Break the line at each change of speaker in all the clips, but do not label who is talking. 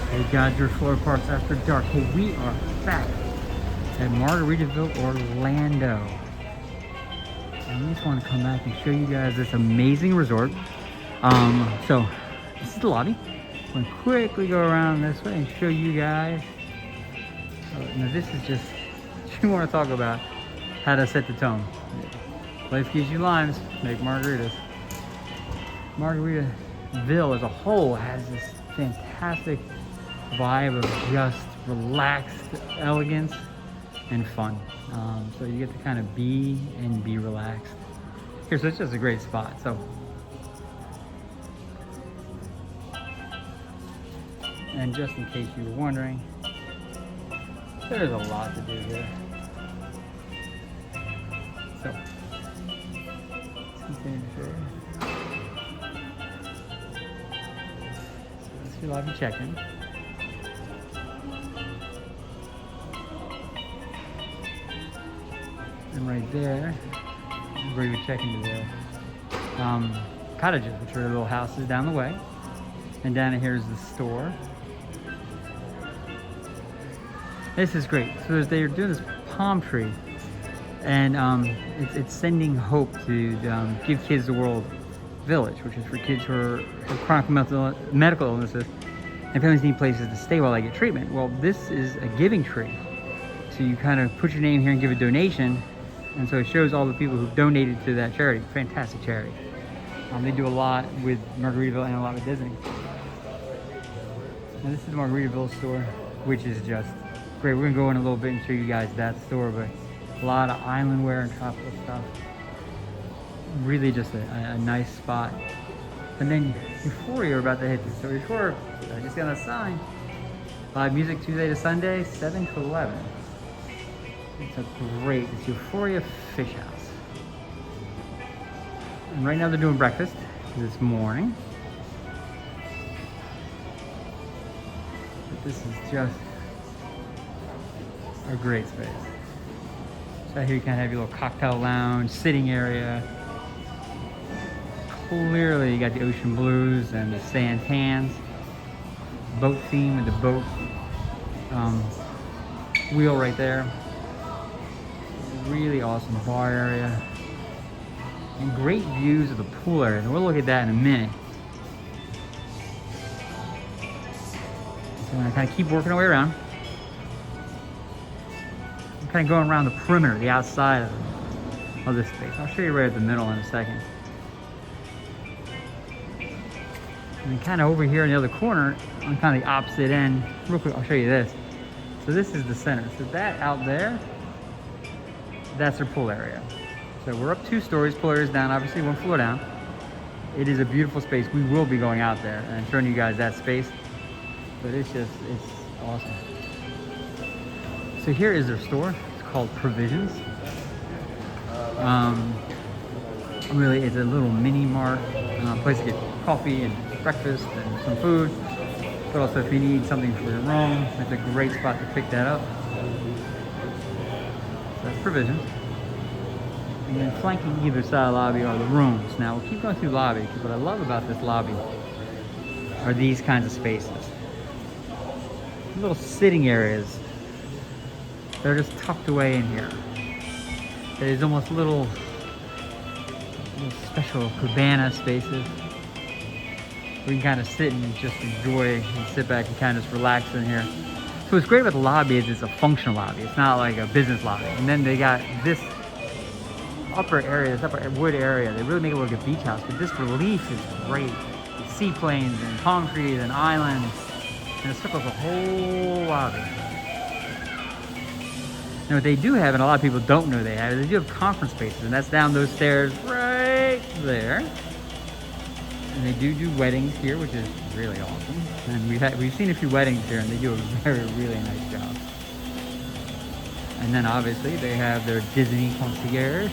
Hey guys, your Florida Parks After Dark. Hey, we are back at Margaritaville, Orlando. I just want to come back and show you guys this amazing resort. So this is the lobby. I'm going to quickly go around this way and show you guys. Now this is just, you want to talk about how to set the tone. Life gives you limes, make margaritas. Margaritaville as a whole has this fantastic vibe of just relaxed elegance and fun. So you get to kind of be relaxed here. So it's just a great spot. So, and just in case you were wondering, there's a lot to do here. So let's continue to show you. So that's your lobby check-in. And right there, where you would check into the cottages, which are the little houses down the way. And down here is the store. This is great. So they're doing this palm tree, and it's sending hope to Give Kids the World Village, which is for kids who have chronic medical illnesses and families need places to stay while they get treatment. Well, this is a giving tree. So you kind of put your name here and give a donation. And so it shows all the people who donated to that charity. Fantastic charity. They do a lot with Margaritaville and a lot with Disney. Now this is the Margaritaville store, which is just great. We're gonna go in a little bit and show you guys that store, but a lot of island wear and tropical stuff. Really just a nice spot. And then before you're about to hit the store, before I just got a sign. Live music Tuesday to Sunday, 7 to 11. It's it's Euphoria Fish House. And right now they're doing breakfast this morning. But this is just a great space. So here you kind of have your little cocktail lounge, sitting area. Clearly you got the ocean blues and the sand tans. Boat theme with the boat wheel right there. Really awesome bar area and great views of the pool area. And we'll look at that in a minute. So I'm gonna kind of keep working our way around. I'm kind of going around the perimeter, the outside of this space. I'll show you right at the middle in a second. And then kind of over here in the other corner, on kind of the opposite end, real quick, I'll show you this. So this is the center. So that out there, that's their pool area. So we're up 2 stories, pool area's down, obviously 1 floor down. It is a beautiful space. We will be going out there and showing you guys that space. But it's awesome. So here is their store. It's called Provisions. Really, it's a little mini mart, place to get coffee and breakfast and some food. But also if you need something for your room, it's a great spot to pick that up. That's Provisions. And then flanking either side of the lobby are the rooms. Now we'll keep going through the lobby because what I love about this lobby are these kinds of spaces. Little sitting areas. They're just tucked away in here. There's almost little special cabana spaces where you can kind of sit and just enjoy and sit back and kind of just relax in here. So what's great about the lobby is it's a functional lobby. It's not like a business lobby. And then they got this upper area, this upper wood area. They really make it look like a beach house. But this relief is great. With seaplanes and palm trees and islands. And it circles the whole lobby. Now what they do have, and a lot of people don't know they have, they do have conference spaces. And that's down those stairs right there. And they do weddings here, which is really awesome. And we've seen a few weddings here, and they do a really nice job. And then obviously they have their Disney concierge,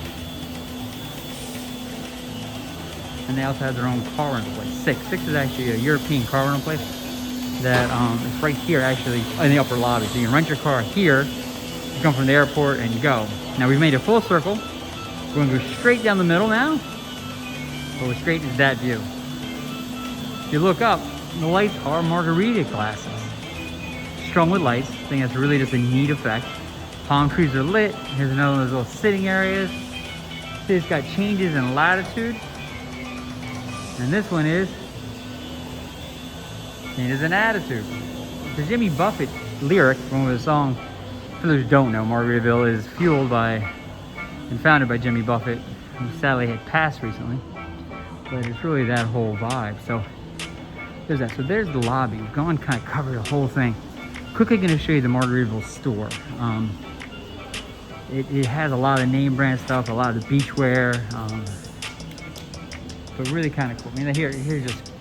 and they also have their own car rental place. Six is actually a European car rental place that is right here, actually in the upper lobby. So you can rent your car here, you come from the airport, and you go. Now we've made a full circle. We're going to go straight down the middle now. But what's great is that view. If you look up, the lights are margarita glasses. strung with lights. I think that's really just a neat effect. Palm trees are lit. Here's another one of those little sitting areas. See, it's got changes in latitude. And this one is changes in attitude. The Jimmy Buffett lyric from the song, for those who don't know, Margaritaville is fueled by and founded by Jimmy Buffett, who sadly had passed recently. But it's really that whole vibe. So there's that. So there's the lobby. We've gone kind of covered the whole thing. Quickly going to show you the Margaritaville store. It has a lot of name brand stuff, a lot of the beachwear, but really kind of cool. I mean, here's just,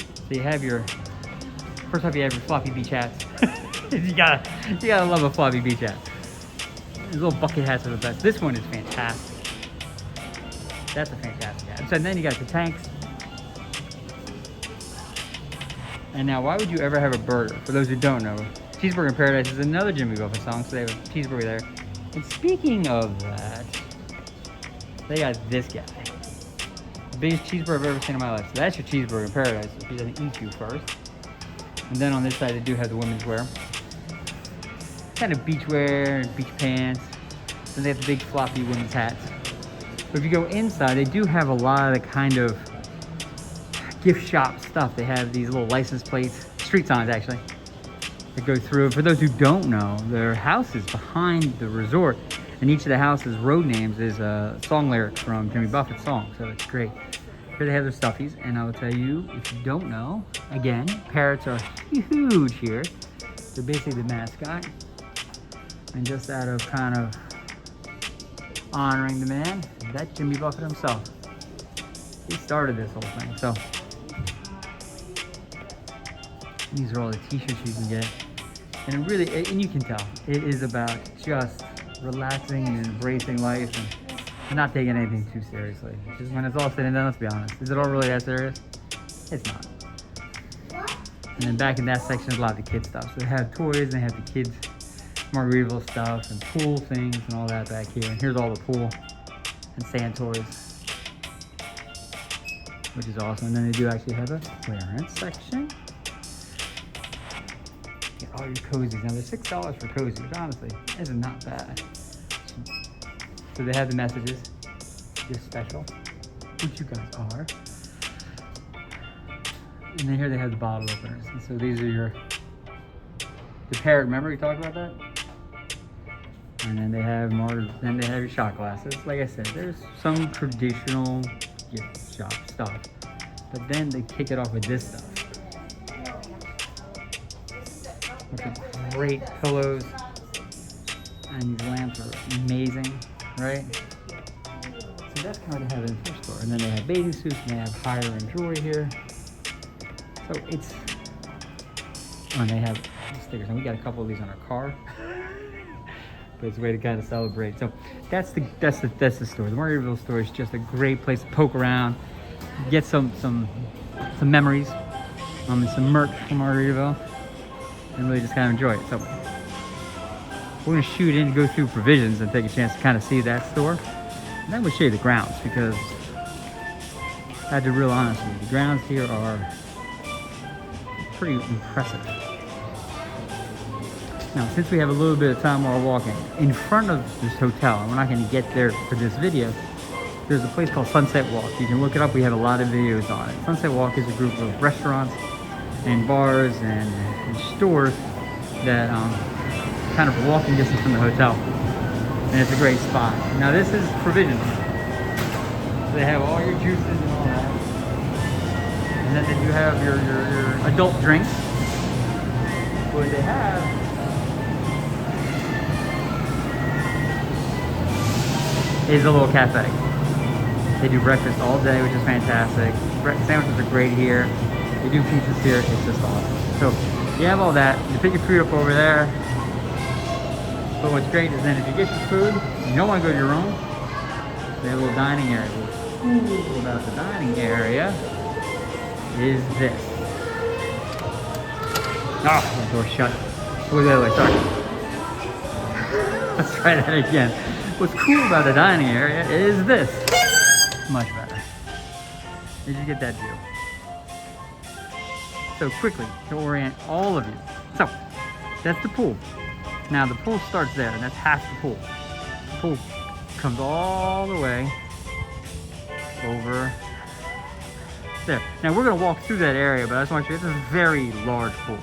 so you have your, first off you have your floppy beach hats. you gotta love a floppy beach hat. These little bucket hats are the best. This one is fantastic. That's a fantastic hat. So then you got the tanks. And now, why would you ever have a burger? For those who don't know, Cheeseburger in Paradise is another Jimmy Buffett song, so they have a cheeseburger there. And speaking of that, they got this guy. The biggest cheeseburger I've ever seen in my life. So that's your Cheeseburger in Paradise, if he doesn't eat you first. And then on this side, they do have the women's wear. Kind of beach wear, beach pants. Then they have the big floppy women's hats. But if you go inside, they do have a lot of the kind of gift shop stuff. They have these little license plates, street signs actually, that go through. For those who don't know, their house is behind the resort, and each of the houses' road names is a song lyric from Jimmy Buffett's song, so it's great. Here they have their stuffies, and I will tell you, if you don't know, again, parrots are huge here. They're basically the mascot, and just out of kind of honoring the man, that's Jimmy Buffett himself. He started this whole thing, so these are all the t-shirts you can get. And it really, and you can tell, it is about just relaxing and embracing life and not taking anything too seriously. Because when it's all said and done, let's be honest, is it all really that serious? It's not. And then back in that section is a lot of the kids stuff. So they have toys and they have the kids Margaritaville stuff and pool things and all that back here. And here's all the pool and sand toys, which is awesome. And then they do actually have a clearance section. Get all your cozies. Now they're $6 for cozies, which honestly is not bad. So they have the messages. You're special, which you guys are. And then here they have the bottle openers. And so these are the parrot. Remember we talked about that? And then they have more. Then they have your shot glasses. Like I said, there's some traditional gift shop stuff, but then they kick it off with this stuff. Which are great pillows, and these lamps are amazing, right? So that's kind of what they have in the first store. And then they have bathing suits, and they have higher end jewelry here. So it's, oh, and they have stickers, and we got a couple of these on our car. But it's a way to kind of celebrate. So that's the store. The Margaritaville store is just a great place to poke around, get some memories, and some merch from Margaritaville, and really just kind of enjoy it. So we're gonna shoot in, go through provisions, and take a chance to kind of see that store. And then we'll show you the grounds, because I had to be real honest with you, the grounds here are pretty impressive. Now, since we have a little bit of time while we're walking, in front of this hotel, and we're not going to get there for this video, there's a place called Sunset Walk. You can look it up. We have a lot of videos on it. Sunset Walk is a group of restaurants and bars and stores that kind of walking distance from the hotel. And it's a great spot. Now, this is provisions. They have all your juices and all that. And then you have your adult drinks. What they have is a little cafe. They do breakfast all day, which is fantastic. Sandwiches are great here. They do pizzas here. It's just awesome. So you have all that. You pick your food up over there. But what's great is then if you get your food, you don't want to go to your room, they have a little dining area. What's cool about the dining area is this. Oh, the door's shut. Look the other way, sorry. Let's try that again. What's cool about the dining area is this. Much better. Did you get that view? So quickly, to orient all of you, So that's the pool. Now the pool starts there, and that's half the pool. The pool comes all the way over there. Now we're gonna walk through that area, but I just want to show you, it's a very large pool.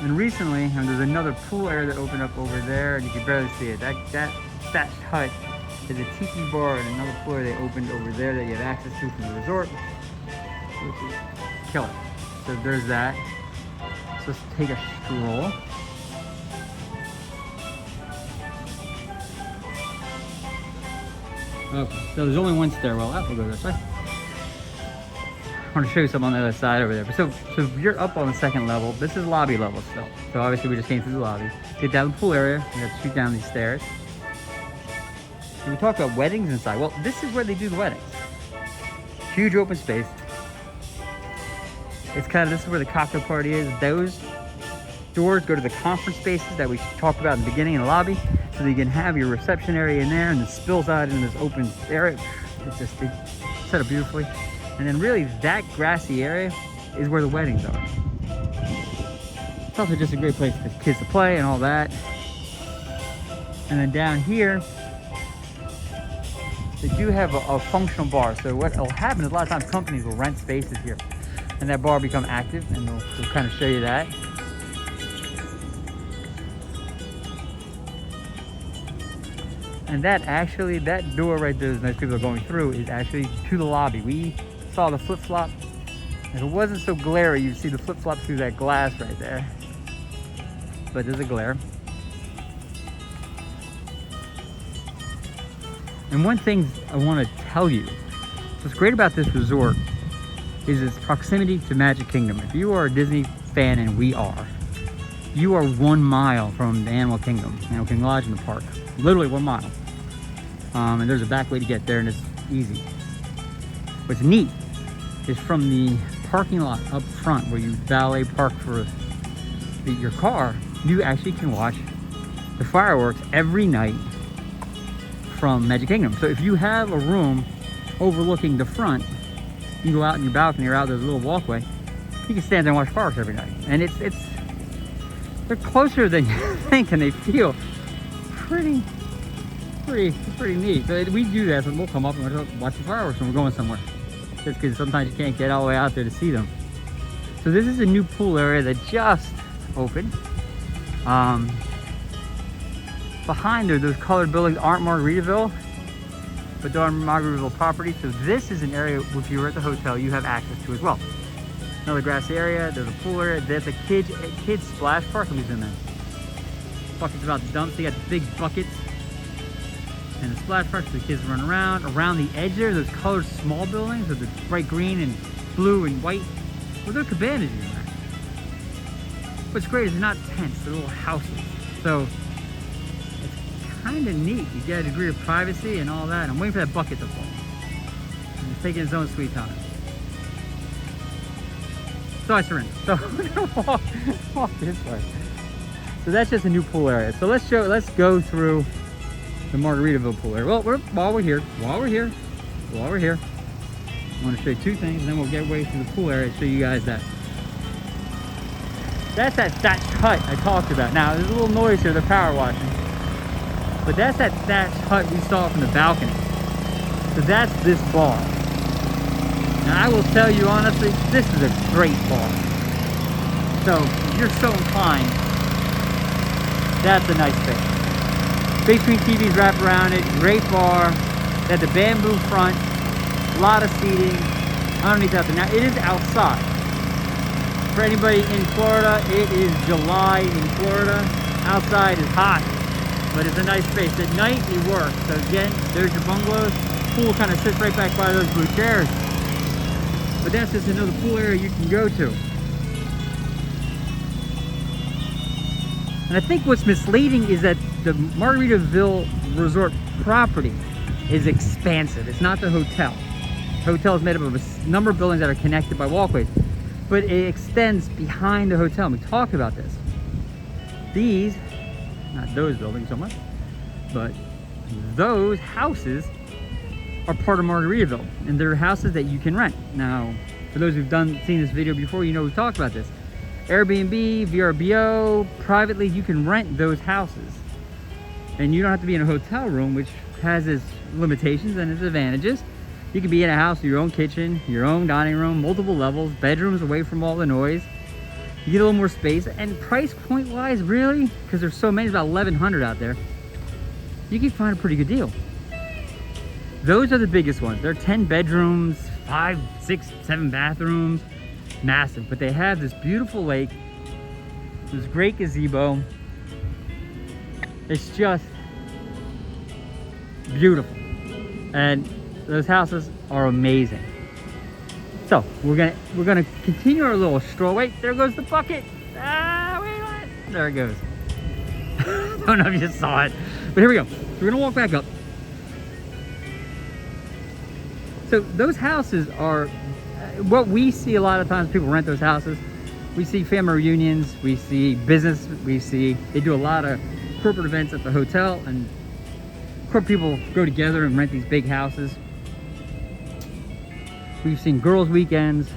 And recently, there's another pool area that opened up over there, and you can barely see it. That thatched hut is a tiki bar, and another pool area they opened over there that you have access to from the resort, which is killer. So there's that. So let's take a stroll. Okay, so there's only one stairwell. We'll go this way. I want to show you something on the other side over there. So you're up on the second level. This is lobby level still. So obviously we just came through the lobby. Get down the pool area. We have to shoot down these stairs. And we talk about weddings inside. Well, this is where they do the weddings. Huge open space. It's kind of, this is where the cocktail party is. Those doors go to the conference spaces that we talked about in the beginning in the lobby. So that you can have your reception area in there, and it spills out in this open area. It's set up beautifully. And then really that grassy area is where the weddings are. It's also just a great place for kids to play and all that. And then down here, they do have a functional bar. So what will happen is a lot of times companies will rent spaces here, and that bar will become active, and we'll kind of show you that. And that door right there, most people are going through, is actually to the lobby. We saw the flip-flop. If it wasn't so glary, you'd see the flip-flop through that glass right there. But there's a glare. And one thing I want to tell you, what's great about this resort is its proximity to Magic Kingdom. If you are a Disney fan, and we are, you are 1 mile from the Animal Kingdom Lodge in the park. Literally 1 mile. And there's a back way to get there, and it's easy. What's neat is from the parking lot up front where you valet park for your car, you actually can watch the fireworks every night from Magic Kingdom. So if you have a room overlooking the front, you go out in your balcony or out there's a little walkway, you can stand there and watch fireworks every night. And they're closer than you think, and they feel pretty neat. So we do that, so we'll come up and we'll watch the fireworks when we're going somewhere. Just because sometimes you can't get all the way out there to see them. So this is a new pool area that just opened. Behind there, those colored buildings aren't Margaritaville, but they're on Margaritaville property. So this is an area, if you're at the hotel, you have access to as well. Another grassy area, there's a pool area, there's a kids splash park. Let me zoom in. Buckets about the dumps, they got the big buckets. And the splash park, so the kids run around. Around the edge there, those colored small buildings with the bright green and blue and white. Well, they're cabanas in there. What's great is they're not tents, they're little houses. So it's kind of neat. You get a degree of privacy and all that. I'm waiting for that bucket to fall. And it's taking its own sweet time. So I surrender. So we're gonna walk this way. So that's just a new pool area. So let's go through the Margaritaville pool area. Well, while we're here, I want to show you two things, and then we'll get away through the pool area and show you guys that. That's that thatched hut I talked about. Now, there's a little noise here, they're power washing. But that's that thatched hut we saw from the balcony. So that's this bar. Now, I will tell you honestly, this is a great bar. So, if you're so inclined, that's a nice space. Big screen TVs wrapped around it, great bar. They had the bamboo front, a lot of seating underneath out there. Now it is outside. For anybody in Florida, it is July in Florida. Outside is hot, but it's a nice space. At night it works. So again, there's your bungalows. Pool kind of sits right back by those blue chairs. But that's just another pool area you can go to. And I think what's misleading is that the Margaritaville Resort property is expansive. It's not the hotel. The hotel is made up of a number of buildings that are connected by walkways, but it extends behind the hotel. We talked about this. These, not those buildings so much, but those houses are part of Margaritaville, and they're houses that you can rent. Now, for those who've seen this video before, you know we've talked about this. Airbnb, VRBO, privately, you can rent those houses. And you don't have to be in a hotel room, which has its limitations and its advantages. You can be in a house with your own kitchen, your own dining room, multiple levels, bedrooms away from all the noise. You get a little more space, and price point wise, really, because there's so many, about 1,100 out there, you can find a pretty good deal. Those are the biggest ones. They're 10 bedrooms, 5, 6, 7 bathrooms, massive. But they have this beautiful lake, this great gazebo. It's just beautiful. And those houses are amazing. So we're gonna continue our little stroll. Wait, there goes the bucket. Ah, wait, what? There it goes. I don't know if you saw it, but here we go. So we're gonna walk back up. So those houses are what we see a lot of times. People rent those houses. We see family reunions. We see business. We see they do a lot of corporate events at the hotel, and corporate people go together and rent these big houses. We've seen girls' weekends.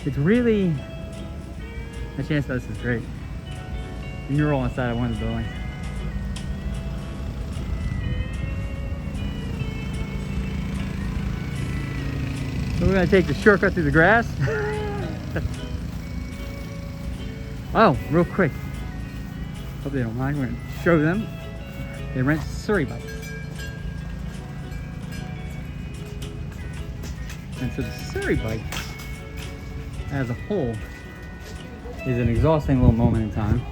It's really a chance. This is great. And you're all inside of one of the buildings. So we're gonna take the shortcut through the grass. Oh, real quick. Hope they don't mind. We're gonna show them. They rent Surrey bikes. And so the Surrey bike, as a whole, is an exhausting little moment in time.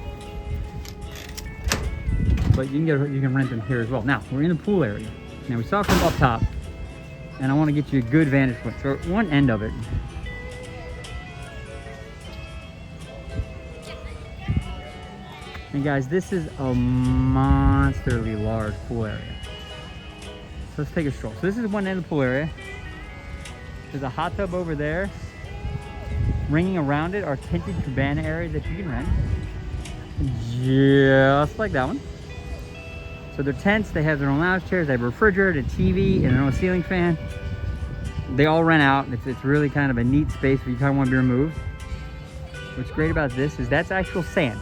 But you can rent them here as well. Now we're in the pool area. Now we saw from up top, and I want to get you a good vantage point. So at one end of it, and guys, this is a monsterly large pool area. So let's take a stroll. So this is one end of the pool area. There's a hot tub over there. Ringing around it are tinted cabana areas that you can rent. Just like that one. So they're tents, they have their own lounge chairs, they have a refrigerator, a TV, and their own ceiling fan. They all rent out. It's really kind of a neat space if you kind of want to be removed. What's great about this is that's actual sand.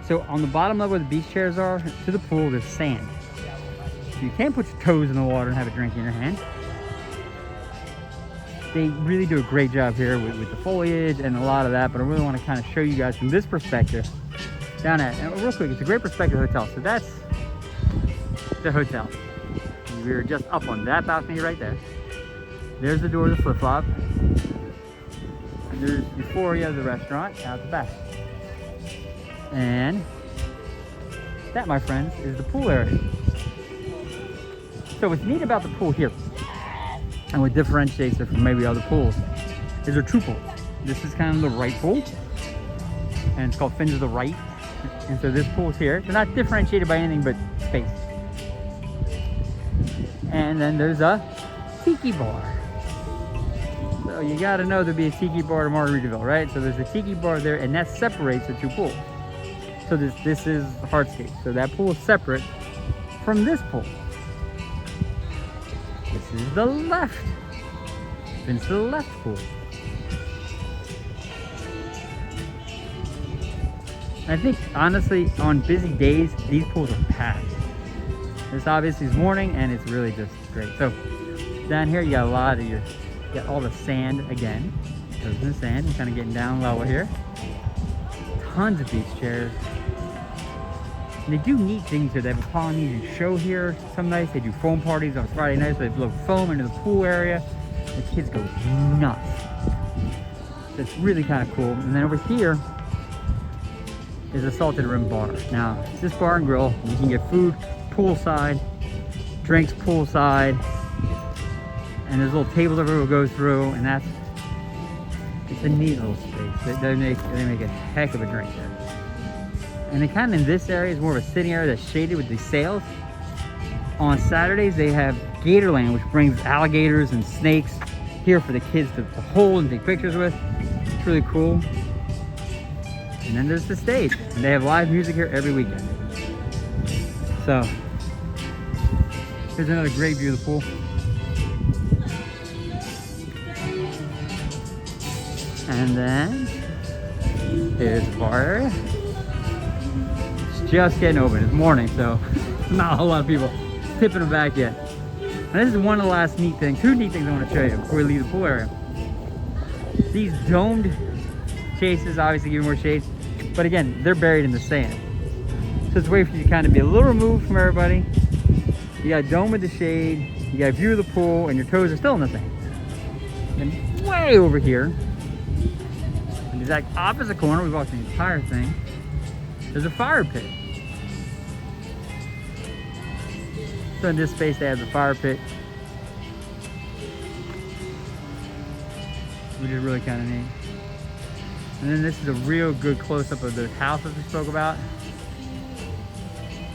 So on the bottom level where the beach chairs are, to the pool, there's sand. So you can't put your toes in the water and have a drink in your hand. They really do a great job here with the foliage and a lot of that, but I really want to kind of show you guys from this perspective down at, and real quick, it's a great perspective hotel. So that's the hotel. We're just up on that balcony right there. There's the door of the flip-flop. And there's Euphoria, the restaurant, out the back. And that, my friends, is the pool area. So what's neat about the pool here, and what differentiates it from maybe other pools, is there are two pools. This is kind of the right pool, and it's called Fins of the Right. And so this pool's here. They're not differentiated by anything but space. And then there's a tiki bar. So you gotta know there'd be a tiki bar to Margaritaville, right? So there's a tiki bar there, and that separates the two pools. So this is hardscape. So that pool is separate from this pool. This is the left. Fins to the left pool. I think, honestly, on busy days, these pools are packed. This obviously is morning, and it's really just great. So down here, you got a lot of you got all the sand again. Goes in the sand, and kind of getting down level here. Tons of beach chairs. And they do neat things here. They have a Polynesian show here some nights. They do foam parties on Friday nights. So they blow foam into the pool area. The kids go nuts. So it's really kind of cool. And then over here is a salted rim bar. Now, it's this bar and grill. You can get food poolside, drinks poolside, and there's little tables everywhere goes through, and it's a neat little space. They make a heck of a drink there. And then kind of in this area is more of a sitting area that's shaded with these sails. On Saturdays, they have Gatorland, which brings alligators and snakes here for the kids to hold and take pictures with. It's really cool. And then there's the stage, and they have live music here every weekend. So here's another great view of the pool. And then Here's the bar area. It's just getting open. It's morning, so not a whole lot of people tipping them back yet. And this is one of the last neat things, two neat things I want to show you before we leave the pool area. These domed chases obviously give you more shade, but again, they're buried in the sand. So it's a way for you to kind of be a little removed from everybody. You got a dome with the shade, you got a view of the pool, and your toes are still in the sand. And way over here, in the exact opposite corner, we walked the entire thing, there's a fire pit. So in this space they have the fire pit, which is really kind of neat. And then this is a real good close-up of the house that we spoke about.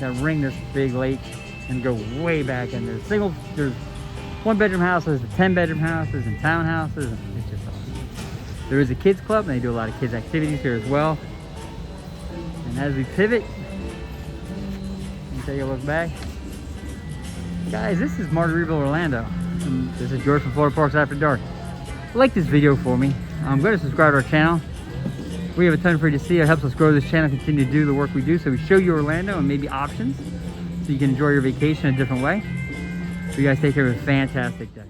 That ring this big lake and go way back in there. There's 1-bedroom houses, 10-bedroom houses, and townhouses. And it's just awesome. There is a kids club, and they do a lot of kids activities here as well. And as we pivot, and take a look back, guys, this is Margaritaville Orlando. And this is George from Florida Parks After Dark. Like this video for me. Go to subscribe to our channel. We have a ton for you to see. It helps us grow this channel, continue to do the work we do. So we show you Orlando and maybe options so you can enjoy your vacation a different way. So you guys take care of a fantastic day.